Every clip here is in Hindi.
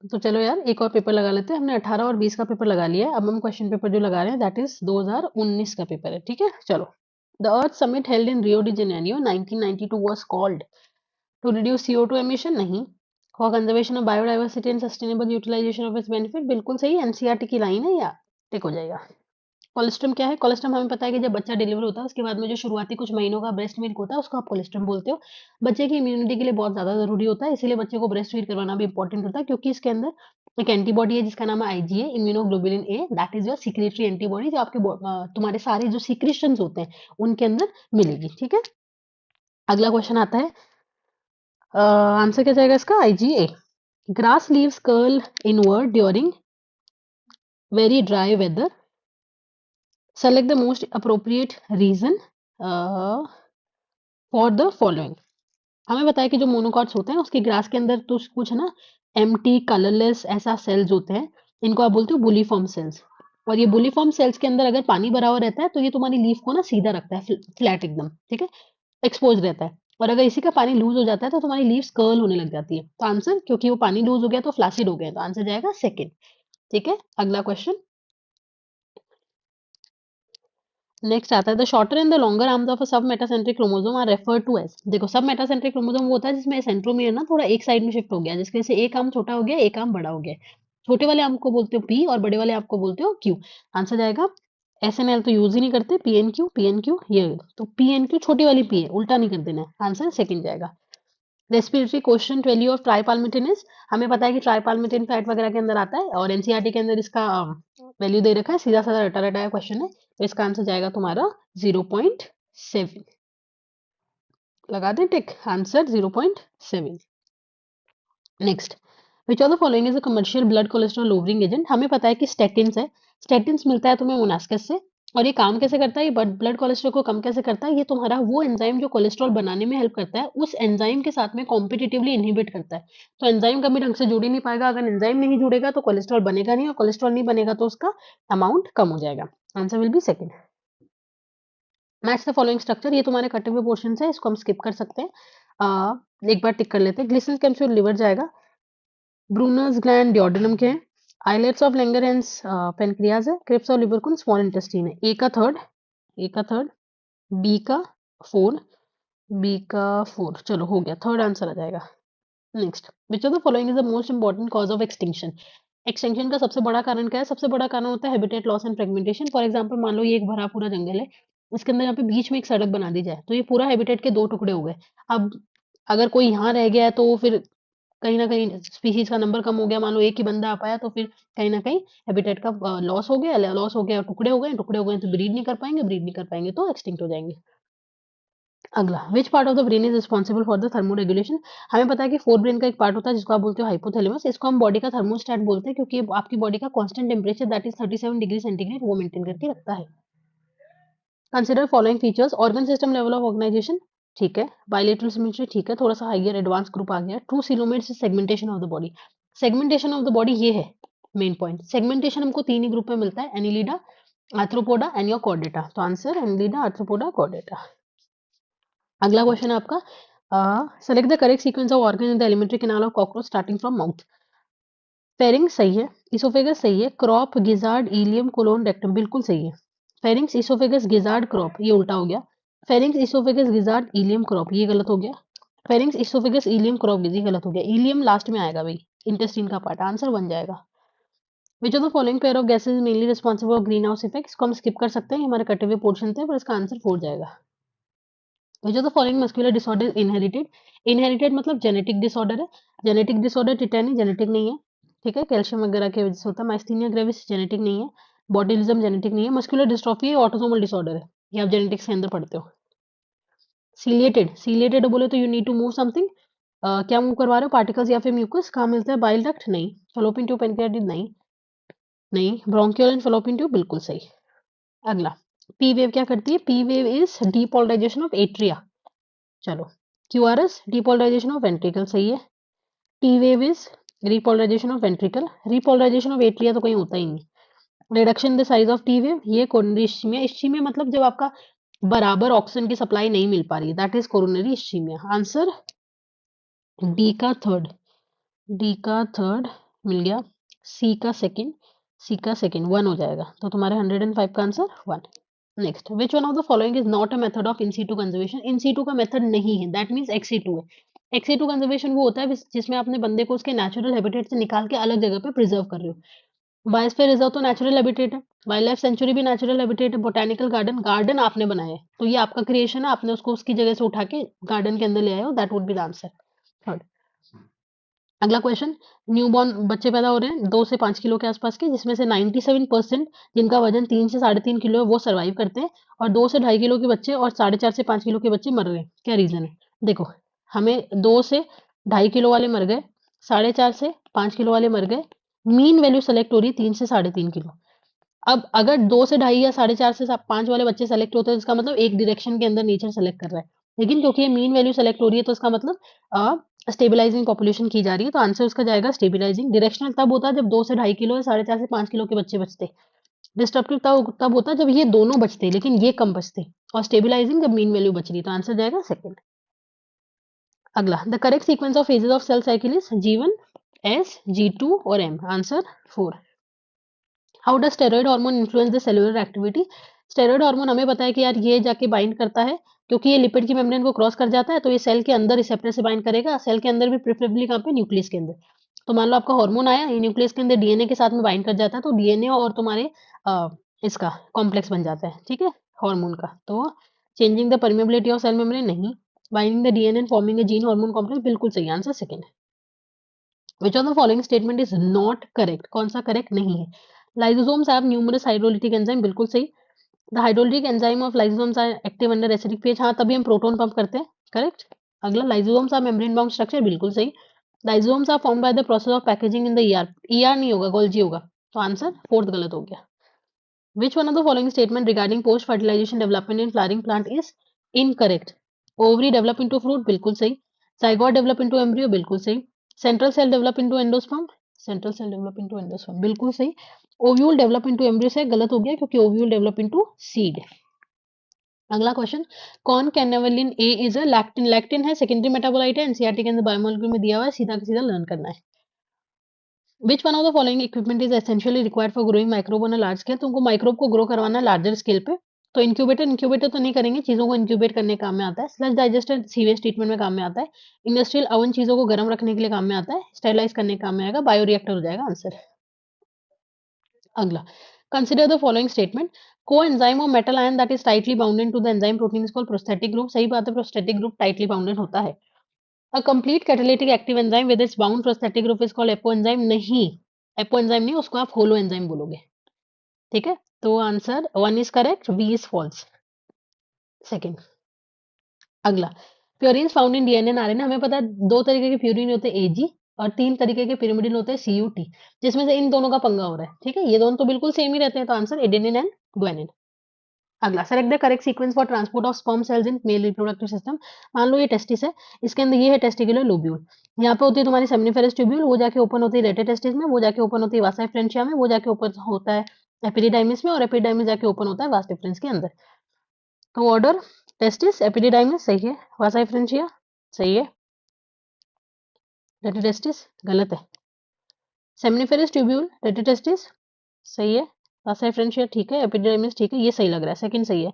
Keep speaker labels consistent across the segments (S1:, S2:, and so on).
S1: तो चलो यार एक और पेपर लगा लेते हैं। हमने 18 और 20 का पेपर लगा लिया है। अब हम क्वेश्चन पेपर जो लगा रहे हैं दैट इज 2019 का पेपर है। ठीक है, चलो। The Earth Summit held in Rio de Janeiro 1992 was called to reduce CO2 emission, नहीं। For conservation of biodiversity and sustainable utilization of its benefit, बिल्कुल सही। एनसीईआरटी की लाइन है या टिक हो जाएगा। कोलेस्ट्रम क्या है? कोलेस्ट्रम हमें पता है कि जब बच्चा डिलीवर होता है उसके बाद में जो शुरुआती कुछ महीनों का ब्रेस्ट मिल्क होता है उसको आप कोलेस्ट्रम बोलते हो। बच्चे की इम्यूनिटी के लिए बहुत ज्यादा जरूरी होता है, इसीलिए बच्चे को ब्रेस्ट फीड करवाना भी इंपॉर्टेंट होता है, क्योंकि इसके अंदर एक एंटीबॉडी है जिसका नाम है IgA, immunoglobulin A. That is your secretory antibody, जो आपके तुम्हारे सारे जो सीक्रेशंस होते हैं उनके अंदर मिलेगी। ठीक है, अगला क्वेश्चन आता है। आंसर क्या जाएगा इसका? IgA। Grass leaves curl inward during very dry weather, select the most appropriate reason for the following. हमें बताया कि जो मोनोकॉट्स होते हैं उसके ग्रास के अंदर तो कुछ है ना, एम्प्टी कलरलेस ऐसा सेल्स होते हैं, इनको आप बोलते हो बुलीफॉर्म सेल्स। और ये बुलीफॉर्म सेल्स के अंदर अगर पानी भरा हुआ रहता है तो ये तुम्हारी लीफ को ना सीधा रखता है, फ्लैट एकदम। ठीक है, एक्सपोज रहता है। और अगर इसी का पानी लूज हो जाता है तो तुम्हारी लीव्स कर्ल होने लग जाती है। तो आंसर, क्योंकि वो पानी लूज हो गया तो फ्लैसिड हो गया, तो आंसर जाएगा सेकंड। ठीक है, अगला क्वेश्चन नेक्स्ट आता है। The shorter and the longer arms of a submetacentric chromosome are referred to as. देखो, सब मेटासेंट्रिक क्रोमोसोम वो होता है जिसमें सेंट्रोमियर ना थोड़ा एक साइड में शिफ्ट हो गया, जिसकी वजह से एक आर्म छोटा हो गया, एक आर्म बड़ा हो गया। छोटे वाले आर्म को बोलते हो P और बड़े वाले आर्म को बोलते हो Q। आंसर जाएगा SNL तो यूज ही नहीं करते, PNQ ये। तो PNQ छोटी वाली P है, उल्टा नहीं कर देना है। आंसर सेकंड जाएगा। Respiratory question value of tripalmitin is, हमें पता है कि ट्राइपाल्मिटिन फैट वगैरह के अंदर आता है और एनसीईआरटी के अंदर इसका वैल्यू दे रखा है। सीधा साधा रटा रटाया क्वेश्चन है, तो इसका आंसर जाएगा तुम्हारा 0.7। लगा दे tick, answer 0.7। Next, which of the following is a commercial blood cholesterol lowering agent. हमें पता है कि स्टेटिन्स है, स्टेटिन्स मिलता है तुम्हें मोनास्कस से। और ये काम कैसे करता है, ये ब्लड कोलेस्ट्रॉल को कम कैसे करता है? ये तुम्हारा वो एंजाइम जो कोलेस्ट्रॉल बनाने में हेल्प करता है, उस एंजाइम के साथ में कॉम्पिटिटिवली इनहिबिट करता है। तो एंजाइम कभी ढंग से जुड़ ही नहीं पाएगा। अगर एंजाइम नहीं जुड़ेगा तो कोलेस्ट्रॉल बनेगा नहीं, और कोलेस्ट्रॉल नहीं बनेगा तो उसका अमाउंट कम हो जाएगा। Answer will be second. Match the following structure, ये तुम्हारे कटे हुए पोर्शन है, इसको हम स्किप कर सकते हैं। एक बार टिक कर लेते हैं। ग्लिसरॉल कैप्सूल लिवर जाएगा। ब्रूनर्स ग्लैंड डिओडेनम के हैं। आइलेट्स ऑफ लैंगरहैंस पेनक्रियाज है। क्रिप्स ऑफ लिबरकुन स्मॉल इंटेस्टाइन है। ए का थर्ड, बी का फोर, बी का फोर। चलो हो गया, थर्ड आंसर आ जाएगा। Next, which of the following is the most important cause of extinction. Extinction का सबसे बड़ा कारण क्या है? सबसे बड़ा कारण होता है habitat loss and fragmentation. For example, मान लो ये एक भरा पूरा जंगल है, इसके अंदर यहाँ पे बीच में एक सड़क बना दी जाए तो ये पूरा हैबिटेट के दो टुकड़े हो गए। अब अगर कोई यहाँ रह गया है तो फिर कहीं न कहीं स्पीशीज़ का नंबर कम हो गया, मान लो एक ही बंदा आ पाया तो फिर कहीं न कहीं हैबिटेट का लॉस हो गया, टुकड़े हो गए तो ब्रीड नहीं कर पाएँगे तो एक्सटिंक्ट हो जाएँगे। अगला, which part of the brain is responsible for the thermoregulation. हमें पता है कि फोर ब्रेन का एक पार्ट होता है जिसको आप बोलते हो हाइपोथैलेमस। इसको हम बॉडी का थर्मोस्टेट बोलते हैं, क्योंकि ये आपकी बॉडी का constant temperature that is 37 degree centigrade वो मेंटेन करके रखता है। Consider following features. Organ system level of organisation, ठीक है। बायलेटरल सिमेट्री, ठीक है। थोड़ा सा हायर एडवांस ग्रुप आ गया। True coelomates, segmentation of the body. Segmentation of the body ये है मेन पॉइंट। सेगमेंटेशन हमको तीन ही ग्रुप में मिलता है, Annelida, Arthropoda and your Chordata. तो आंसर एनिलिडा, आर्थ्रोपोडा, कॉर्डेटा। अगला क्वेश्चन है आपका, select the correct sequence of organ in the alimentary canal of cockroach starting from mouth. Pharynx सही है, इसोफेगस सही है, crop, gizzard, ileum, colon, rectum बिल्कुल सही है। फेरिंग्स, इसोफेगस, गिजार्ड, क्रॉप ये उल्टा हो गया। Pharynx, oesophagus, gizzard, ileum, crop ये गलत हो गया। फेरिंग्स, इसोफेगस, इलियम, क्रॉप ये गलत हो गया। इलियम लास्ट में आएगा भाई, इंटेस्टाइन का पार्ट। आंसर बन जाएगा। विच of the following pair of gases mainly responsible for green house effect. इसको हम स्किप कर सकते हैं, ये हमारे कटे हुए पोर्शन थे, पर इसका आंसर 4 जाएगा। विच of the following muscular disorder inherited. Inherited मतलब जेनेटिक डिसऑर्डर है। जेनेटिक डिसऑर्डर टिटेनी जेनेटिक नहीं है, ठीक है, कैल्शियम वगैरह की वजह से होता है। माइस्थीनिया ग्रेविस जेनेटिक नहीं है। बॉटुलिज्म जेनेटिक नहीं है। मस्कुलर डिस्ट्रॉफी ऑटोसोमल डिसऑर्डर है, ये आप जेनेटिक्स के अंदर पढ़ते हो। सीलिएटेड, सीलिएटेड बोले तो you need to move something. क्या मूव करवा रहे हो, पार्टिकल्स या फिर म्यूकस। कहाँ मिलता है, बाइल डक्ट नहीं। फलोपियन ट्यूब, पेनक्रियाटिड नहीं। नहीं, ब्रोंकियल एंड फलोपियन ट्यूब बिल्कुल सही। अगला, पी वेव क्या करती है? P wave is depolarization of atria. चलो, क्यूआरएस डीपोलराइजेशन ऑफ वेंट्रिकल सही है। T wave is repolarization of ventricle. Repolarization of atria तो कहीं होता ही नहीं। Reduction in the size of T wave, ये कोरोनरी इस्चीमिया। इस्चीमिया मतलब जब आपका बराबर ऑक्सीजन की सप्लाई नहीं मिल पा रही, that is coronary ischaemia. Answer D का थर्ड, डी का थर्ड, मिल गया। सी का सेकंड 1 हो जाएगा, तो तुम्हारे 105 का answer 1। Next, which one of the following is not a method of in situ conservation? In situ का मेथड नहीं है, दैट मींस एक्सी2 है। एक्सी2 कंजर्वेशन वो होता है जिसमें आपने बंदे को उसके नेचुरल हैबिटेट से निकाल के अलग जगह पे प्रिजर्व कर रहे हो। बायोस्फीयर रिजर्व तो नेचुरल हैबिटेट है, वाइल्ड लाइफ सेंचुरी भी नेचुरल हैबिटेट है, बोटेनिकल गार्डन आपने बनाया है, तो ये आपका क्रिएशन है, आपने उसको उसकी जगह से उठा के गार्डन के अंदर ले आए हो, that would be the answer. Third, अगला क्वेश्चन, न्यूबॉर्न बच्चे पैदा हो रहे हैं 2 से 5 किलो के आसपास के, जिसमें से 97% जिनका वजन 3 से 3.5 किलो है वो सर्वाइव करते हैं, और 2 से 2.5 किलो के बच्चे और 4.5 से 5 किलो के बच्चे मर रहे हैं। क्या रीजन है? देखो, हमें 2 से 2.5 किलो वाले मर गए, 4.5 से 5 किलो वाले मर गए, मीन वैल्यू सेलेक्ट हो रही है 3 से 3.5 किलो। अब अगर 2 से 2.5 या 4.5 से 5 वाले बच्चे सेलेक्ट होते हैं, तो इसका मतलब एक डायरेक्शन के अंदर नेचर सेलेक्ट कर रहा है, लेकिन क्योंकि ये मीन वैल्यू सेलेक्ट हो रही है, तो इसका मतलब स्टेबलाइजिंग पॉपुलेशन की जा रही है, तो आंसर उसका जाएगा स्टेबलाइजिंग। डायरेक्शनल तब होता है जब 2 से 2.5 किलो या 4.5 से 5 किलो के बच्चे बचते। डिस्ट्रप्टिव तब होता है जब ये दोनों बचते लेकिन ये कम बचते, और स्टेबलाइजिंग जब मीन वैल्यू बच रही, तो आंसर जाएगा सेकंड। अगला, the correct sequence of phases of cell cycle is G1, S, G2 और M। Answer 4। How does steroid hormone influence the cellular activity? Steroid hormone हमें पता है कि यार ये जाके बाइंड करता है, क्योंकि ये लिपिड की मेम्ब्रेन को क्रॉस कर जाता है, तो ये सेल के अंदर रिसेप्टर से बाइंड करेगा, सेल के अंदर भी प्रेफरेबली कहाँ पे? न्यूक्लियस के अंदर। तो मान लो आपका हार्मोन आया, ये न्यूक्लियस के अंदर डीएनए के साथ में बाइंड कर जाता है, तो डीएनए और तुम्हारे इसका कॉम्प्लेक्स बन जाता है, ठीक है, हार्मोन का। तो changing the permeability of cell membrane नहीं, binding the DNA and forming a gene hormone complex बिल्कुल सही, आंसर सेकंड है। Which of the following statement is not correct? कौन सा करेक्ट नहीं है? Lysosomes have numerous hydrolytic enzyme, बिल्कुल सही। The hydrolytic enzyme of lysosomes are active under acidic phase, हाँ तभी हम प्रोटॉन पंप करते हैं, करेक्ट। अगला, lysosomes are membrane bound structure, बिल्कुल सही। Lysosomes are formed by the process of packaging in the ER, ER नहीं होगा, गोल्जी होगा, तो आंसर फोर्थ गलत हो गया। Which one of the following statement regarding post fertilization development in flowering plant is incorrect? Ovary develop into fruit, बिल्कुल सही। जाइगोट डेवलप इनटू एम्ब्रियो, बिल्कुल सही। Central cell develop into endosperm, central cell develop into endosperm, बिल्कुल सही। ओव्यूल डेवलप इनटू एम्ब्रियो से गलत हो गया, क्योंकि ओव्यूल डेवलप इनटू सीड। अगला क्वेश्चन, कौन कैनावेलिन ए इज अ लैक्टिन? लैक्टिन है सेकेंडरी मेटाबोलाइट है, एनसीईआरटी के अंदर बायोमोलिक्यूल में दिया हुआ है, सीधा का सीधा लर्न करना है। Which one of the following equipment is essentially required for growing microbe on a large scale? तुमको माइक्रोब को ग्रो करवाना है लार्जर स्केल पे, तो इंक्यूबेटर तो नहीं करेंगे, चीजों को इंक्यूबेट करने का काम में आता है। स्लज डाइजेस्टर सीवेज ट्रीटमेंट में काम में आता है। इंडस्ट्रियल ओवन चीजों को गर्म रखने के लिए काम में आता है। स्टेरिलाइज करने का काम में आएगा। बायोरिएक्टर हो जाएगा आंसर। अगला, consider the following statement, coenzyme of metal ion that is tightly bounded to the enzyme protein is called prosthetic group. सही बात है, प्रोस्थेटिक ग्रुप टाइटली बाउंडेड होता है। A complete catalytic active enzyme with its bound prosthetic group is called apoenzyme। नहीं, apoenzyme नहीं, उसको आप होलो एंजाइम बोलोगे, ठीक है। तो answer 1 is correct, B is false, second. अगला, purine found in DNA and RNA, हमें पता है 2 तरीके के प्योरीन होते हैं, एजी, और 3 तरीके के पिरिमिडिन होते हैं, सीयूटी, जिसमें से इन दोनों का पंगा हो रहा है, ठीक है। ये दोनों तो बिल्कुल सेम ही रहते हैं, तो आंसर एडेनिन एंड ग्वानिन। अगला, select the correct sequence for transport of sperm cells in male reproductive system. मान लो ये टेस्टिस है, इसके अंदर ये है टेस्टिकुलर लोब्यूल, यहाँ पे होती है तुम्हारी सेमिनिफेरस ट्यूब्यूल, वो जाके ओपन होती है रेटेटेस्टिस में, वो जाके ओपन होती है वासा फ्रेंचिया में, वो जाके ओपन होता है एपिडिडाइमिस में, और एपिडिडाइमिस जाके ओपन होता है वास डिफरेंस के अंदर। तो ऑर्डर, टेस्टिस, एपिडिडाइमिस सही है, वासा फ्रेंचिया सही है, रेटेटेस्टिस गलत है, सेमिनिफेरस ट्यूब्यूल, रेटेटेस्टिस सही है, वासा फ्रेंचिया ठीक है, एपिडिडाइमिस ठीक है, ये सही लग रहा है, सेकंड सही है।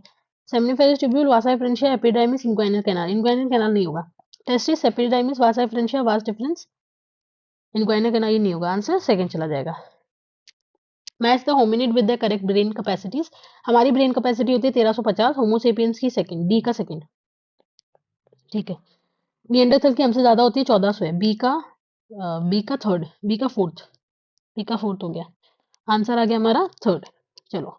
S1: Seminiferous tubule, vasa efferentia, epididymis, inguinal canal, inguinal canal नहीं होगा। टेस्टिस, एपिडिडाइमिस, वासा फ्रेंचिया, वास डिफरेंस, इंग्वाइनल कैनाल नहीं होगा, आंसर सेकंड चला जाएगा। Match the hominid with the correct brain capacities. हमारी ब्रेन कैपेसिटी होती है 1350, होमोसेपियंस की सेकंड, डी का सेकंड, ठीक है। निएंडरथल की हमसे ज्यादा होती है, 1400 है, बी का थर्ड, बी का फोर्थ हो गया, आंसर आ गया हमारा थर्ड। चलो,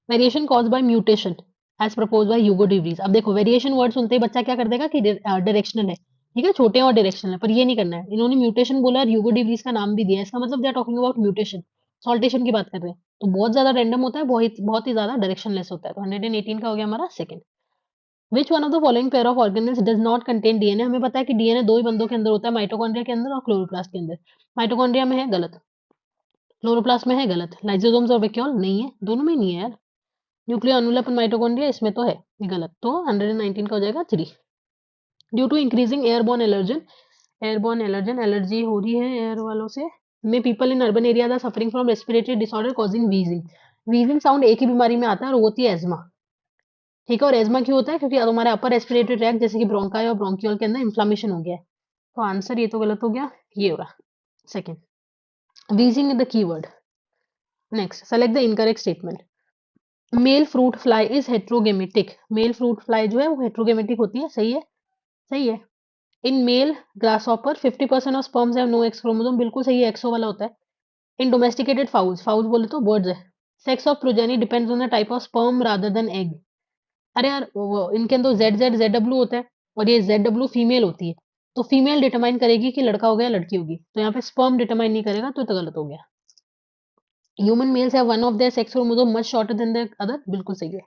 S1: variation cause by mutation as propose by Hugo de Vries. अब देखो, वेरिएशन वर्ड सुनते ही बच्चा क्या कर देगा कि डायरेक्शनल है, ठीक है, छोटे और डायरेक्शनल है, पर ये नहीं करना है। इन्होंने म्यूटेशन बोला और ह्यूगो डिवरीज का नाम भी दिया है, इसका मतलब they are talking about mutation, saltation की बात कर रहे हैं, तो बहुत ज्यादा रैंडम होता है, बहुत ही ज्यादा डायरेक्शनलेस होता है, तो 118 का हो गया हमारा second. Which one of the following pair of organelles does not contain DNA? हमें पता है कि डीएनए 2 ही बंदों के अंदर होता है, माइटोकॉन्ड्रिया के अंदर और क्लोरोप्लास्ट के अंदर। माइटोकॉन्ड्रिया में है, गलत। क्लोरोप्लास्ट में है, गलत। लाइसोसोम्स और वैक्यूल नहीं है, दोनों में नहीं है यार। न्यूक्लियो अनुलर माइटोकॉन्ड्रिया इसमें तो है, ये गलत, तो 119 का हो जाएगा 3। Due to increasing airborne allergen airborne allergen, allergy हो रही है एयर वालों से। May people in urban area are suffering from respiratory disorder causing wheezing. Wheezing sound एक ही बीमारी में आता है और वो होती है एजमा। ठीक है, और एजमा क्यों होता है? क्योंकि तुम्हारे अपर रेस्पिरेटरी ट्रैक जैसे कि ब्रोंकाई और ब्रोंकियोल के अंदर इन्फ्लामेशन हो गया है। तो आंसर ये तो गलत हो गया, ये होगा second. wheezing is the keyword. Next, select the incorrect statement. Male fruit fly is heterogamitic. Male fruit fly जो है वो heterogamitic होती है, सही है, सही है। In male grasshopper 50% of sperms have no X chromosome, बिल्कुल सही है, XO वाला होता है। In domesticated fowls, fowls बोले तो birds है। Sex of progeny depends on the type of sperm rather than egg. अरे यार इनके अंदर ZZ ZW होता है और ये ZW फीमेल होती है, तो फीमेल डिटरमाइन करेगी कि लड़का हो गया लड़की होगी, तो यहाँ पे स्पर्म डिटरमाइन नहीं करेगा, तो गलत हो गया। Human mails have one of their sex chromosome much shorter than the other, बिल्कुल सही है।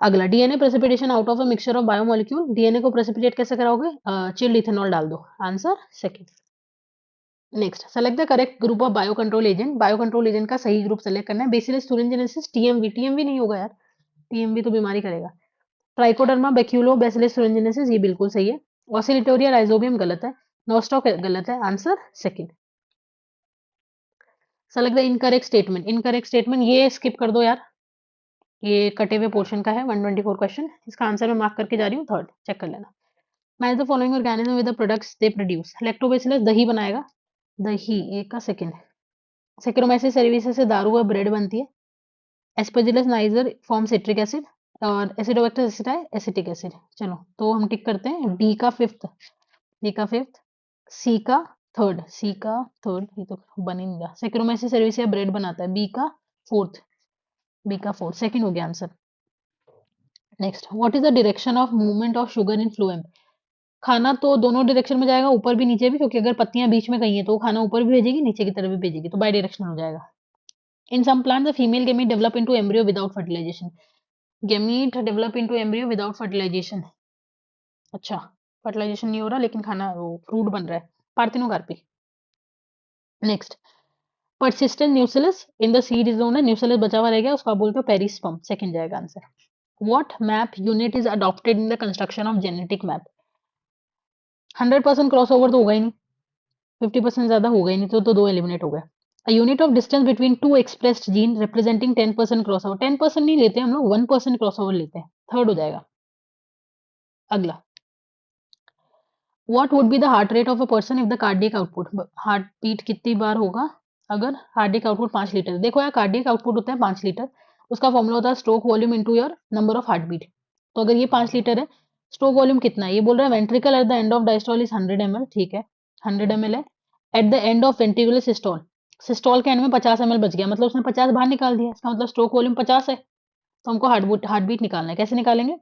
S1: अगला, DNA precipitation out of a mixture of biomolecule, DNA को प्रेसिपिटेट कैसे कराओगे? चिल्ड इथेनॉल डाल दो, answer second. Next, select the correct group of bio control agent. Bio control agent का सही ग्रुप सेलेक्ट करना है। बेसिलस thuringiensis, टीएमवी, टीएमवी नहीं होगा यार, टीएमवी तो बीमारी करेगा। ट्राइकोडर्मा बैक्यूलो बेसिलस thuringiensis, ये बिल्कुल सही है। ऑसिलिटोरिया राइजोबियम गलत है। नोस्टॉक गलत है, answer second. Select the incorrect statement. Incorrect statement ये स्किप कर दो यार, ये कटे हुए पोर्शन का है 124 क्वेश्चन, इसका आंसर मैं मार्क करके जा रही हूँ, थर्ड चेक कर लेना। Match the following organism with the products they produce. Lactobacillus दही बनाएगा, दही एक का सेकंड। सेक्रोमाइसिस सर्विसेज से दारू और ब्रेड बनती है। Aspergillus niger form citric acid, और एसिडोबैक्टर एसिटाई एसिटिक एसिड। चलो तो हम टिक करते हैं, डी का फिफ्थ, डी का फिफ्थ, सी का थर्ड, सी का थर्ड, ये तो बन ही नहीं रहा। सेक्रोमाइसिस सर्विस या ब्रेड बनाता है, बी का फोर्थ, बी का फोर्थ, सेकंड हो गया answer. Next, what is the direction of movement of sugar in phloem. खाना तो दोनों डायरेक्शन में जाएगा, ऊपर भी नीचे भी, क्योंकि अगर पत्तियां बीच में कहीं है तो वो खाना ऊपर भी भेजेगी नीचे की तरफ भी भेजेगी, तो बाई डायरेक्शनल हो जाएगा। In some plant the female gamete develop into embryo without fertilization. Gamete develop into embryo without fertilization, अच्छा फर्टिलाइजेशन नहीं हो रहा लेकिन खाना वो फ्रूट बन रहा है, parthenocarpy. Next, persistent न्यूसिलस in the seed zone है, न्यूसिलस बचा हुआ रह गया, उसको आप बोलते हो पेरिस्पर्म, सेकंड जाएगा answer. What map unit is adopted in the construction of genetic map. 100% cross over तो होगा ही नहीं, 50% ज्यादा होगा ही नहीं, तो दो एलिमिनेट हो गए। A unit of distance between two expressed gene representing 10% crossover, 10% नहीं लेते हम लोग, 1% crossover लेते हैं, थर्ड हो जाएगा। अगला, what would be the heart rate of a person if the cardiac output, heart beat कितनी बार होगा अगर कार्डियक आउटपुट 5 लीटर। देखो यार, कार्डियक आउटपुट होता है 5 लीटर, उसका फॉर्मूला होता है stroke volume into your number of heart beat. तो अगर ये 5 लीटर है, स्ट्रोक वॉल्यूम कितना है? ये बोल रहा है ventricle at the end of diastole is 100 ml, ठीक है 100 ml है। At the end of ventricular systole, systole के एंड में 50 ml बच गया, मतलब उसने 50 बाहर निकाल दिया, इसका मतलब स्ट्रोक वॉल्यूम 50 है। तो हमको हार्ट बीट निकालना है, कैसे निकालेंगे?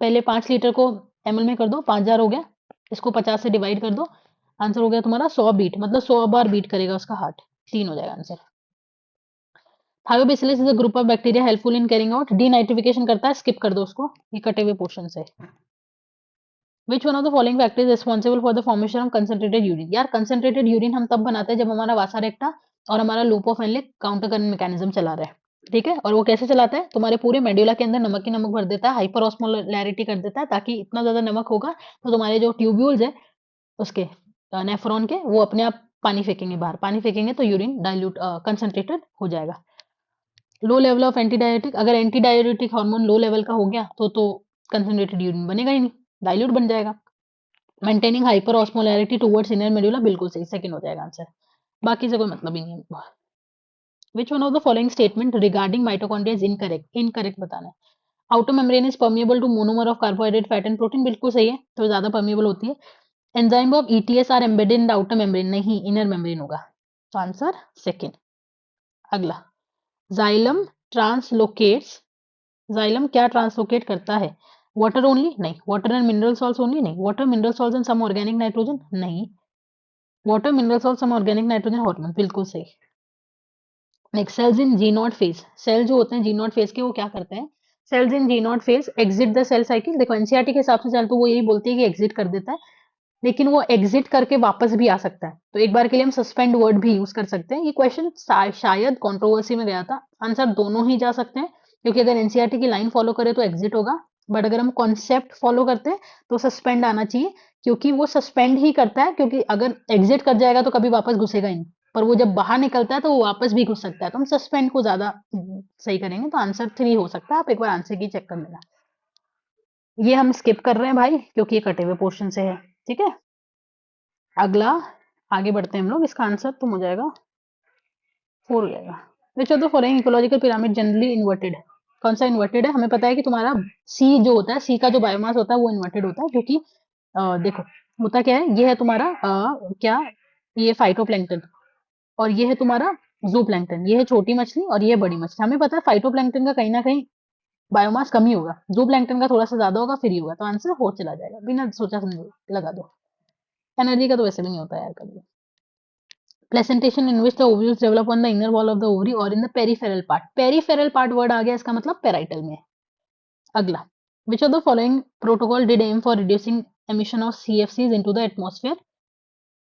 S1: पहले 5 लीटर को ml में कर दो, 5000 हो गया, इसको 50 से डिवाइड कर दो, आंसर हो गया तुम्हारा 100 बीट, मतलब 100 बार बीट करेगा उसका हार्ट, 3 हो जाएगा answer. Thiobacillus is a group of bacteria helpful in carrying out, denitrification करता है, स्किप कर दो उसको, ये कटे हुए पोर्शन से। Which one of the following factor is responsible for the formation of concentrated urine. यार कंसंट्रेटेड यूरिन हम तब बनाते हैं जब हमारा वासा रेक्टा और हमारा loop of Henle counter current mechanism चला रहा है, ठीक है। और वो कैसे चलाता है? तुम्हारे पूरे मेडुला के अंदर नमक ही नमक भर देता है, हाइपर ऑस्मोलैरिटी कर देता है, ताकि इतना ज्यादा नमक होगा तो तुम्हारे जो ट्यूब्यूल्स है उसके नेफ्रॉन के, वो अपने आप पानी फेंकेंगे बाहर, पानी फेंकेंगे तो यूरिन डाइल्यूट कंसंट्रेटेड हो जाएगा। Low level of antidiuretic, अगर antidiuretic hormone low level का हो गया तो कंसंट्रेटेड यूरिन बनेगा ही नहीं, डाइल्यूट बन जाएगा। Maintaining hyper osmolarity towards inner medulla, बिल्कुल सही, सेकंड हो जाएगा आंसर, बाकी से कोई मतलब ही नहीं है। Which one of the following statement regarding mitochondria is incorrect, incorrect बताना है। Outer membrane is permeable to monomer of carbohydrate fat and protein, बिल्कुल सही है, तो ज्यादा परमिएबल होती है। Enzyme of ETS are embedded in the outer membrane, नहीं इनर मेम्ब्रेन होगा, तो आंसर सेकंड। अगला, जाइलम ट्रांसलोकेट्स, जाइलम क्या ट्रांसलोकेट करता है? वाटर ओनली, नहीं। Water and mineral salts only, नहीं। Water mineral salts and some organic nitrogen, नहीं। Water mineral salt some organic nitrogen hormone, बिल्कुल सही। Next, cells in G not phase, cell जो होते हैं जी नॉट फेज के वो क्या करते हैं? Cells in G not phase exit the cell cycle. देखो एनसीईआरटी के हिसाब से चल तो वो यही बोलती है कि एग्जिट कर देता है, लेकिन वो एग्जिट करके वापस भी आ सकता है, तो एक बार के लिए हम सस्पेंड वर्ड भी यूज कर सकते हैं। ये क्वेश्चन शायद कंट्रोवर्सी में गया था, आंसर दोनों ही जा सकते हैं, क्योंकि अगर एनसीईआरटी की लाइन फॉलो करे तो एग्जिट होगा, बट अगर हम कॉन्सेप्ट फॉलो करते हैं तो सस्पेंड आना चाहिए क्योंकि वो सस्पेंड ही करता है, क्योंकि अगर एग्जिट कर जाएगा तो कभी वापस घुसेगा ही नहीं, पर वो जब बाहर निकलता है तो वो वापस भी घुस सकता है, तो हम सस्पेंड को ज्यादा सही करेंगे, तो आंसर 3 हो सकता है। आप एक बार आंसर की चेक कर लेना। ये हम स्किप कर रहे हैं भाई, क्योंकि ये कटे हुए पोर्शन से है। ठीक है, अगला आगे बढ़ते हैं हम लोग। इसका आंसर तुम हो जाएगा 4 हो जाएगा। विच of the following ecological pyramid generally inverted? कौन सा इन्वर्टेड है? हमें पता है कि तुम्हारा सी जो होता है, सी का जो बायोमास होता है वो इन्वर्टेड होता है, क्योंकि देखो होता क्या है, ये है तुम्हारा क्या, ये फाइटोप्लैंक्टन, और ये है तुम्हारा जूप्लैंक्टन। ये है छोटी मछली और ये है बड़ी मछली। हमें पता है फाइटोप्लैंक्टन का कहीं ना कहीं बायोमास कम ही होगा, जूप्लैंक्टन का थोड़ा सा ज्यादा होगा, फिर ही होगा, तो आंसर हो चला जाएगा, बिना सोचा समझे लगा दो। एनर्जी का तो वैसे भी नहीं होता यार कभी। Placentation in which the ovules develop on the inner wall of the ovary और in the peripheral part. Peripheral part word आ गया, इसका मतलब पेराइटल में है। अगला, which of the following protocol did aim for reducing emission of CFCs into the atmosphere?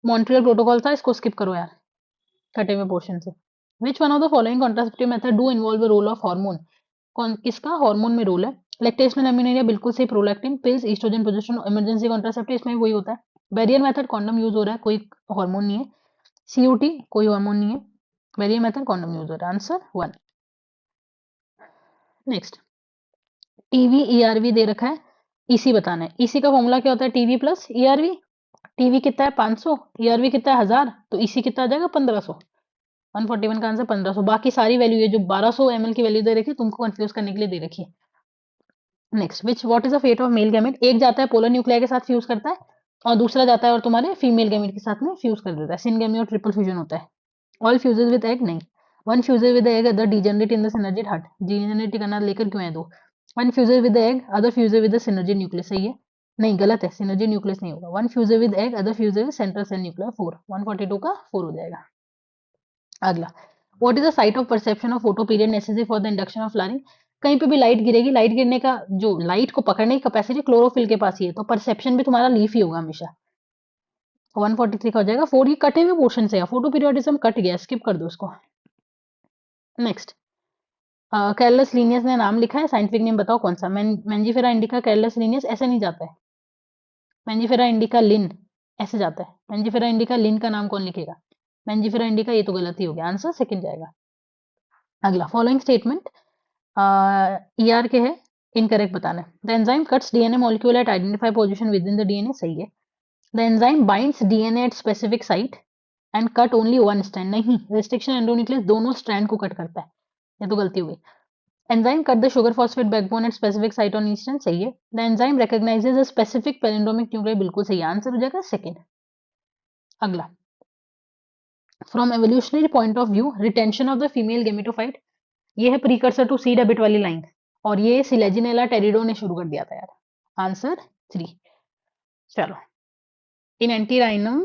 S1: Montreal protocol था, इसको स्किप करो यार, कटे हुए पोर्शन से। Which one of the following contraceptive method do involve the role of hormone? कौन किसका हार्मोन में रोल है? लैक्टेशनल एमिनेरिया बिल्कुल सही, prolactin, pills, estrogen, progesterone, emergency contraceptive, इसमें भी वही होता है। बैरियर मेथड, कॉन्डम यूज हो रहा है, कोई हार्मोन नहीं है। सीयूटी, कोई हार्मोन नहीं है। बैरियर मेथड, कॉन्डम यूज हो रहा है, आंसर 1। नेक्स्ट, टीवी ईआरवी दे रखा है, ईसी बताना है। ईसी का फॉर्मूला क्या होता है? TV plus ERV. टीवी कितना है? 500, ईआरवी कितना है? 1000, तो ईसी कितना आ जाएगा? 1500। 141 का आंसर 1500। बाकी सारी वैल्यू है जो 1200 ml की वैल्यू दे रखी है, तुमको कंफ्यूज करने के लिए दे रखी है। Next, which what is the fate of male gamete? एक जाता है पोलर न्यूक्लियर के साथ फ्यूज करता है, और दूसरा जाता है और तुम्हारे फीमेल गैमेट के साथ में फ्यूज कर देता है। सिनगैमी और ट्रिपल फ्यूजन होता है। ऑल फ्यूजेस विद एग नहीं, one fuses with egg other degenerate in the synergid hut. Degenerate करना लेकर क्यों है दो? One fuses with egg other fuses with the synergid nucleus, सही है? नहीं, गलत है, सिनर्जिड न्यूक्लियस नहीं होगा। One fuses with egg other fuses with central cell nuclear, 4। 142 का 4 हो जाएगा। अगला, what is the site of perception of photo period necessary for the induction of flowering? कहीं पे भी लाइट गिरेगी, लाइट गिरने का जो लाइट को पकड़ने की कैपेसिटी क्लोरोफिल के पास ही है, तो परसेप्शन भी तुम्हारा लीफ ही होगा हमेशा। 143 का हो जाएगा। 4 ये कटे हुए पोर्शन से है, फोटो पीरियोडिज्म कट गया, स्किप कर दो उसको। नेक्स्ट, कैरलस लीनियस ने नाम लिखा है, साइंटिफिक नेम बताओ कौन सा? मैंजीफेरा इंडिका, कैरलस लीनियस ऐसे नहीं जाता है। मैंजीफेरा इंडिका लिन ऐसे जाता है। मैंजीफेरा इंडिका लिन का नाम कौन लिखेगा? मैंजीफेरा इंडिका, ये तो गलत ही हो गया, आंसर सेकंड जाएगा। अगला, फॉलोइंग स्टेटमेंट ईआर के है, इनकरेक्ट बताना है। The enzyme cuts DNA molecule eight identify position with in the DNA, सही है। The enzyme binds DNA at specific site and cut only one strand, नहीं, रेस्ट्रिक्शन एंडोन्यूक्लियस दोनों स्ट्रैंड को कट करता है, ये तो गलती हो गई। Enzyme cut the sugar phosphate backbone at specific site on each strand, सही है। The enzyme recognises a specific palindromic nucleotide, बिल्कुल सही है, आंसर हो जाएगा सेकंड। अगला, from evolutionary point of view retention of the female gametophyte, ये है प्रीकर्सर टू सीड हैबिट वाली लाइन, और ये सिलेजिनेला टेरिडो ने शुरू कर दिया था यार, आंसर 3। चलो, इन एंटीराइनम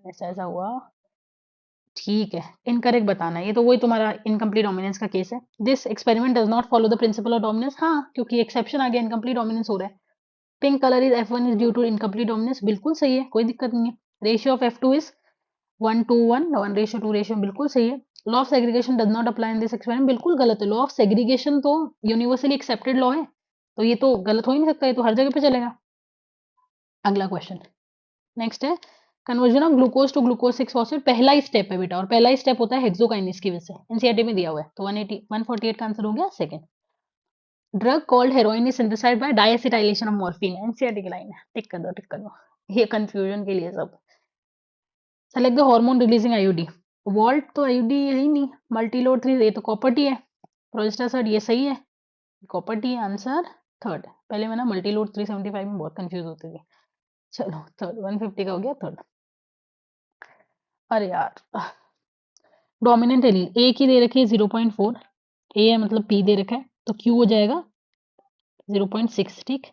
S1: ऐसा ऐसा हुआ, ठीक है, इनकरेक्ट बताना है, ये तो वही तुम्हारा इनकम्प्लीट डोमिनेंस का केस है। This experiment does not follow the principle of dominance, हाँ, क्योंकि एक्सेप्शन आ गया, इनकम्प्लीट डोमिनेंस हो रहा है। Pink colour is F1 is due to incomplete dominance, बिल्कुल सही है, कोई दिक्कत नहीं है। Ratio of F2 is 1:1, 1:2 ratio, बिल्कुल सही है। Law of segregation does not apply in this experiment, बिल्कुल गलत है। लॉ ऑफ सेग्रीगेशन तो यूनिवर्सली एक्सेप्टेड लॉ है, तो ये तो गलत हो ही नहीं सकता, ये तो हर जगह पे चलेगा। अगला क्वेश्चन, नेक्स्ट है, conversion of glucose to glucose 6 phosphate, पहला ही स्टेप है बेटा, और पहला ही स्टेप होता है हेक्सोकाइनेज की वजह से, एनसीईआरटी में दिया हुआ है, तो 180 148 का आंसर हो गया second. Drug called heroin is synthesized by diacetylation of morphine, NCERT की लाइन है, टिक कर दो, टिक कर दो, ये कंफ्यूजन के लिए सब। Select the hormone releasing IUD, वॉल्ट तो आईयूडी है ही नहीं, मल्टीलोड 3 ये तो कॉपर टी है, प्रोजेस्टासाइड ये सही है, कॉपर टी, आंसर थर्ड। पहले मैं ना मल्टीलोड 375 में बहुत कंफ्यूज होती थी। चलो थर्ड, 150 का हो गया थर्ड। अरे यार, डोमिनेंट एलील ए की दे रखी है 0.4, ए है मतलब पी दे रखा है, तो क्यू हो जाएगा 0.6, ठीक।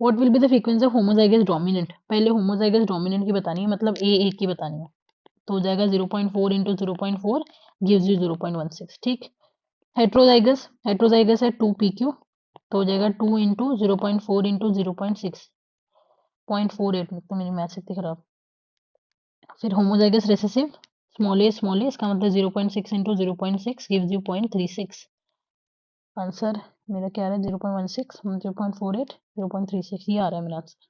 S1: What will be the frequency of homozygous dominant, पहले होमोजाइगस डोमिनेंट की बतानी है, मतलब ए की बतानी है, तो हो जाएगा 0.4 इंटू 0.4 गिव्स यू 0.16, ठीक। हेट्रोजाइगस, हेट्रोजाइगस है 2pq, तो हो जाएगा 2 इंटू 0.4 इंटू 0.6, 0.48, मतलब मेरी मैथ इतनी खराब। फिर होमोजाइगस रिसेसिव, स्मॉल ए, इसका मतलब 0.6 इंटू 0.6 गिव्स यू 0.36, आंसर मेरा क्या आ रहा है? 0.16, 0.48, 0.36, ये आ रहा है मेरा आंसर।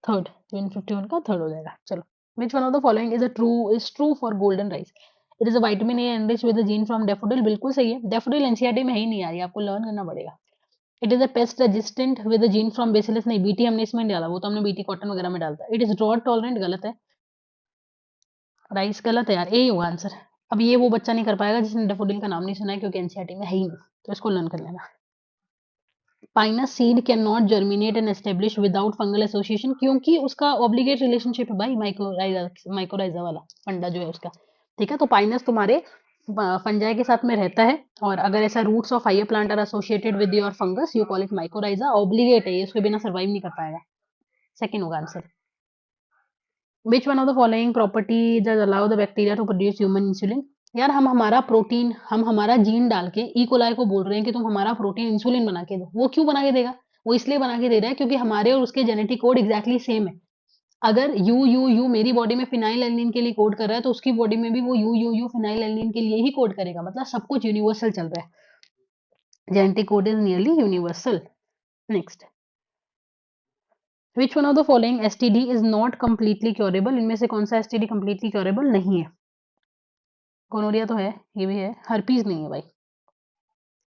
S1: थर्ड, 151 का थर्ड हो जाएगा। चलो, which one of the following is true for golden rice? It is a vitamin A enrich with gene from daffodil. बिल्कुल सही है। डैफोडिल एनसीईआरटी में है ही नहीं यार, ये आपको लर्न करना पड़ेगा। It is a pest resistant with gene from bacillus. नहीं, बीटी हमने इसमें नहीं डाला, वो तो हमने बीटी कॉटन वगैरह में डालता है। इट इज ड्रॉट टॉलरेंट, गलत है। राइस गलत है यार, ए होगा आंसर। अब ये वो बच्चा नहीं कर पाएगा जिसने डैफोडिल का नाम नहीं सुना है, क्योंकि एनसीईआरटी में है ही नहीं, तो इसको लर्न कर लेना। Pinus seed can not germinate and establish without fungal association, क्योंकि उसका ऑब्लिगेट रिलेशनशिप है भाई, माइकोराइजा वाला फंडा जो है उसका। ठीक है, तो पाइनस तुम्हारे फंजाई के साथ में रहता है, और अगर ऐसा roots of higher plant are associated with your fungus you call it mycorrhiza. Obligate है ये, उसके बिना सर्वाइव नहीं कर पाएगा। सेकंड होगा answer. Which one of the following property does allow the bacteria to produce human insulin? यार हम हमारा प्रोटीन, हम हमारा जीन डाल के ई कोलाई को बोल रहे हैं कि तुम हमारा प्रोटीन इंसुलिन बना के दो। वो क्यों बना के देगा? वो इसलिए बना के दे रहा है क्योंकि हमारे और उसके जेनेटिक कोड एग्जैक्टली सेम है। अगर यू मेरी बॉडी में फिनाइल एलनिन के लिए कोड कर रहा है, तो उसकी बॉडी में भी वो यू फिनाइल एलनिन के लिए ही कोड करेगा। मतलब सब कुछ यूनिवर्सल चल रहा है। Genetic code is nearly universal. Next, which one of the following STD is not completely curable? इनमें से कौन सा एसटीडी कंप्लीटली क्योरेबल नहीं है? गोनोरिया तो है, ये भी है, हर्पीज नहीं है भाई।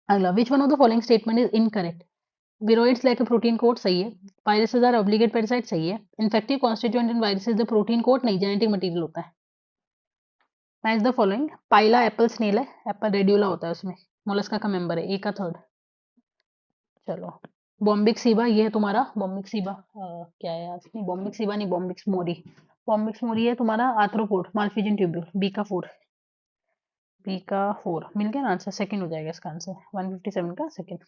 S1: अगला, which one of the following statement is incorrect? Viroids like a protein coat, सही है। वायरसेस आर ऑब्लिगेट पैरासाइट, सही है। Infective constituent in viruses the protein coat, नहीं, जेनेटिक मटेरियल होता है। Match the following. Pila apple snail है, एप्पल रेड्यूला होता है उसमें, मोलस्का का मेंबर है, ए का थर्ड। चलो, बॉम्बिक सीबा, ये है तुम्हारा बॉम्बिक सीबा, क्या है यार, नहीं बॉम्बिक सीबा नहीं, बॉम्बिक्स मोरी। बॉम्बिक्स मोरी है तुम्हारा आर्थ्रोपोड, माल्फिजियन ट्यूब्यूल, बी का फोर। बी का फोर मिल गया ना आंसर, सेकंड हो जाएगा इसका आंसर, 157 का सेकंड।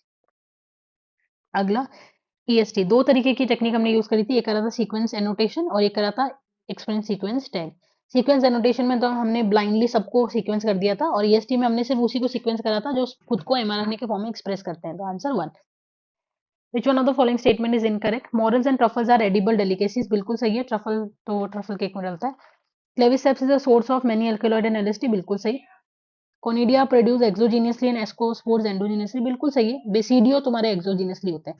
S1: अगला, ईएसटी। दो तरीके की टेक्निक हमने यूज करी थी, एक करा था सीक्वेंस एनोटेशन और एक करा था experiment sequence tag. Sequence annotation में तो हमने ब्लाइंडली सबको सीक्वेंस कर दिया था, और ईएसटी में हमने सिर्फ उसी को सीक्वेंस करा था जो खुद को एमआरएनए के फॉर्म में एक्सप्रेस करते हैं। तो answer one. Which one of the following statement is incorrect? Morels and truffles are edible delicacies, बिल्कुल सही है। ट्रफल तो ट्रफल केक में डलता है। Claviceps is the source of many alkaloid and LSD, बिल्कुल सही। Conidia produce एक्सोजीनियसली and ascospores endogenously, बिल्कुल सही है। बेसिडियो तुम्हारे एक्सोजीनियसली होते हैं।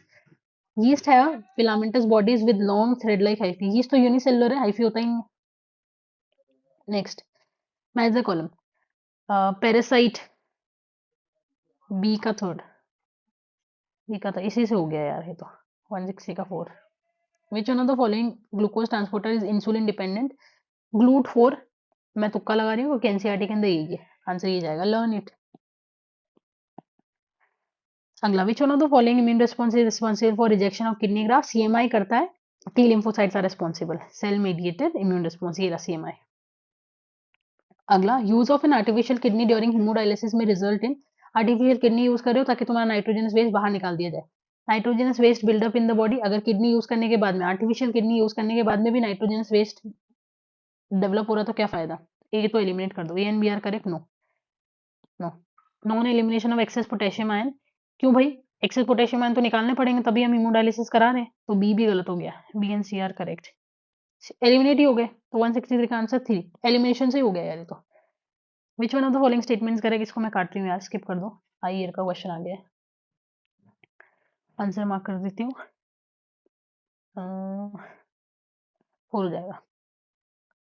S1: यीस्ट है filamentous bodies with long thread like hyphae, yeast तो यूनिसेलुलर है, हाइफी होता ही नहीं है। Next, match the column. Parasite, B का थर्ड, बी का था, इसी से हो गया यार ये तो, 160 का four. Which one of the following glucose transporter is insulin dependent? GLUT four, मैं तुक्का लगा रही हूँ क्योंकि एनसीईआरटी के अंदर यही है, आंसर ये जाएगा, लर्न इट। अगला, which one of the following immune response is responsible for rejection of kidney graft? CMI करता है। T lymphocytes are responsible, cell mediated immune response, ये रहा सीएमआई। अगला, use of an artificial kidney during haemodialysis में result in? Artificial kidney use कर रहे हो ताकि तुम्हारा नाइट्रोजनस वेस्ट बाहर निकाल दिया जाए। Nitrogenous waste buildup in the body, अगर किडनी यूज करने के बाद में, आर्टिफिशियल किडनी यूज करने के बाद में भी नाइट्रोजनस वेस्ट डेवलप हो रहा तो क्या फायदा? ए तो एलिमिनेट कर दो, A and B are correct, no. No, non elimination of excess potassium ion, क्यों भाई? एक्सेस पोटेशियम आयन तो निकालने पड़ेंगे, तभी हम हीमोडायलिसिस करा रहे हैं, तो बी भी गलत हो गया, B and C are correct. Eliminate ही हो गए, तो 163 का आंसर थ्री, एलिमिनेशन से ही हो गया यार ये तो। विच one of the following statements correct? इसको मैं काट रही हूँ यार, स्किप कर दो, हाई ईयर का क्वेश्चन आ गया है, आंसर मार्क कर देती हूँ, हो जाएगा।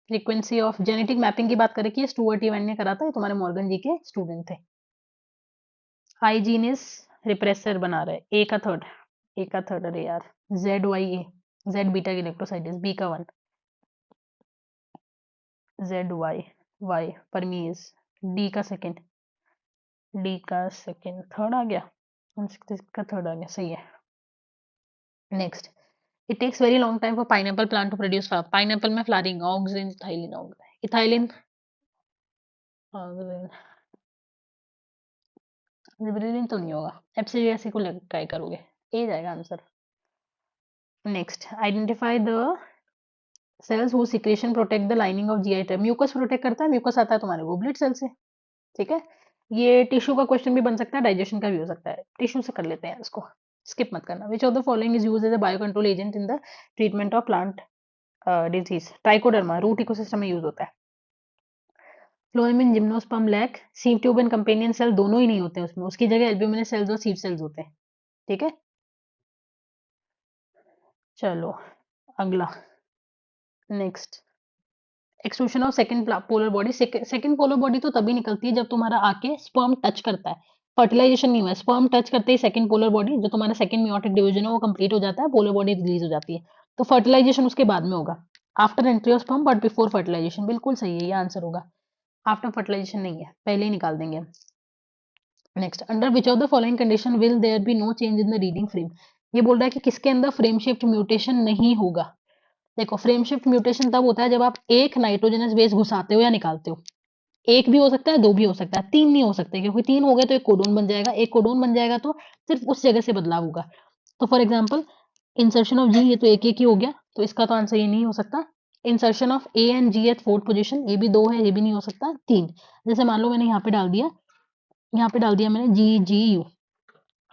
S1: फ्रीक्वेंसी ऑफ जेनेटिक मैपिंग की बात करें कि स्टुअर्ट इवेंट ने करा था, ये तुम्हारे मॉर्गन जी के स्टूडेंट थे। हाइजीनिस रिप्रेसर बना रहे, ए का थर्ड, ए का थर्ड, अरे यार, Z Y A, Z beta इलेक्ट्रोसाइटिस, बी का one, Z Y, Y permease, D का सेकंड, डी का सेकंड, थर्ड आ गया, 166 का थर्ड आ गया, सही है। Next, it takes very long time for pineapple plant to produce flower, pineapple में flowering, auxin, ethylene, ethylene, gibberellin तो नहीं होगा, एफसीजीएससी को ट्राई करोगे, ए जाएगा answer. Next, identify the cells who secretion protect the lining of GI tract, mucus protect करता है, म्यूकस आता है तुम्हारे गोबलेट सेल से, ठीक है। ये टिश्यू का क्वेश्चन भी बन सकता है, डाइजेशन का भी हो सकता है, टिश्यू से कर लेते हैं इसको, स्किप मत करना। Which of the following is used as a bio control agent in the treatment of plant disease? Trichoderma, root ecosystem में यूज होता है। Phloem in, gymnosperm, lack, sieve tube and companion cell दोनों ही नहीं होते हैं उसमें, उसकी जगह एल्ब्यूमिनस सेल्स और सीव सेल्स होते हैं, ठीक है। चलो, अगला, next, extrusion of second polar body. Second polar body तो तभी निकलती है जब तुम्हारा आके स्पर्म टच करता है, फर्टिलाइजेशन नहीं हुआ है, स्पर्म टच करते ही सेकंड पोलर बॉडी जो तुम्हारा सेकंड मियोटिक डिवीजन है वो कंप्लीट हो जाता है, पोलर बॉडी रिलीज हो जाती है। तो फर्टिलाइजेशन उसके बाद में होगा, after entry of sperm but before fertilization. बिल्कुल सही है, ये आंसर होगा। आफ्टर फर्टिलाइजेशन नहीं है, पहले ही निकाल देंगे। Next, under which of the following condition will there be no change in the reading frame. ये बोल रहा है कि किसके अंदर फ्रेम शिफ्ट म्यूटेशन नहीं होगा। देखो, फ्रेम शिफ्ट म्यूटेशन तब होता है जब आप एक नाइट्रोजनस बेस घुसाते हो या निकालते हो। एक भी हो सकता है, दो भी हो सकता है, तीन नहीं हो सकते, क्योंकि तीन हो गए तो एक कोडोन बन जाएगा, एक कोडोन बन जाएगा तो सिर्फ उस जगह से बदलाव होगा। तो फॉर एग्जाम्पल, इंसर्शन ऑफ जी, ये तो एक ही हो गया, तो इसका तो आंसर ये नहीं हो सकता। Insertion of A and G at fourth position, ये भी दो है, ये भी नहीं हो सकता। तीन, जैसे मान लो मैंने यहाँ पे डाल दिया, यहाँ पे डाल दिया मैंने जी जी यू।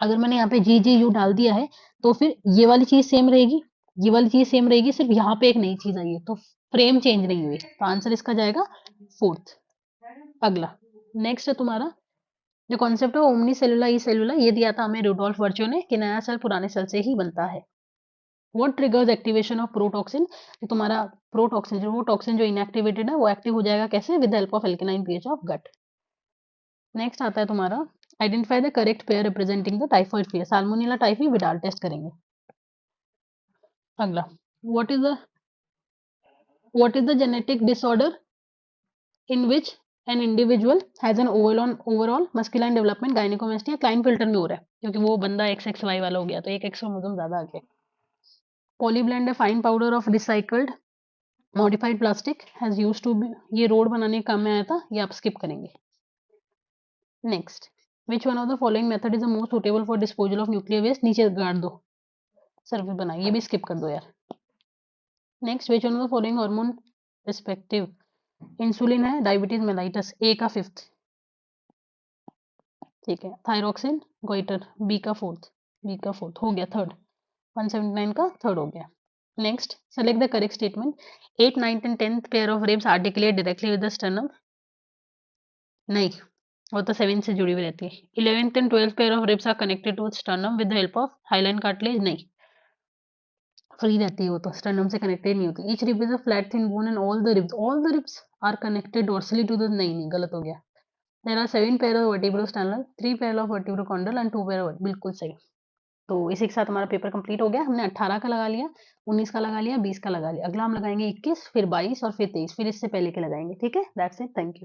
S1: अगर मैंने यहाँ पे जी जी यू डाल दिया है तो फिर ये वाली चीज सेम रहेगी, ये वाली चीज सेम रहेगी, सिर्फ यहाँ पे एक नई चीज आई है, तो फ्रेम चेंज नहीं हुई, तो आंसर इसका जाएगा फोर्थ। अगला, नेक्स्ट है तुम्हारा जो कॉन्सेप्ट है ओमनी सेलुला ई सेलुला, ये दिया था हमें रुडोल्फ वर्चो ने कि नया सेल पुराने सेल से ही बनता है। What triggers activation of protoxin, तो तुम्हारा प्रोटॉक्सिन जो वो टॉक्सिन जो इनएक्टिवेटेड है वो एक्टिव हो जाएगा कैसे, विद हेल्प ऑफ एल्केनाइन पीएच ऑफ गट। नेक्स्ट आता है तुम्हारा identify the correct pair representing the typhoid fever, salmonella typhi Widal test करेंगे। अगला, what is the what is the genetic disorder in which an individual has an overall masculine development, gynaecomastia Klinefelter में हो रहा है क्योंकि वो बंदा एक्स एक्स वाई वाला हो गया, तो एक एक्स क्रोमोसोम ज्यादा आ गया। पॉलीब्लेंड है fine powder of recycled modified plastic has use to be, ये रोड बनाने के काम में आया था, ये आप स्किप करेंगे। Next, which one of the following method is the most suitable for disposal of nuclear waste, नीचे गाड़ दो, सर्विस बनाई, ये भी स्किप कर दो यार। Next, which one of the following hormone respective, insulin है, डायबिटीज मेलाइटस, ए का फिफ्थ, ठीक है, थायरोक्सिन, गोइटर, बी का फोर्थ हो गया, थर्ड, 179 का थर्ड हो गया। Next, select the correct statement, 8, 9 and 10th pair of ribs articulate directly with the sternum, नहीं, वो तो 7 से जुड़ी हुई रहती है। 11th and 12th pair of ribs are connected to sternum with the help of hyaline cartilage, नहीं, फ्री रहती है वो तो, स्टर्नम से कनेक्टेड नहीं होती। Each rib is a flat thin bone and all the ribs are connected dorsally to the, नहीं, गलत हो गया। There are 7 pair of vertebrosternal, 3 pair of vertebrochondral and 2 pair of, बिल्कुल सही। तो इसी के साथ हमारा पेपर कंप्लीट हो गया। हमने 18 का लगा लिया, 19 का लगा लिया, 20 का लगा लिया। अगला हम लगाएंगे 21, फिर 22 और फिर 23, फिर इससे पहले के लगाएंगे। ठीक है, दैट्स इट, थैंक यू।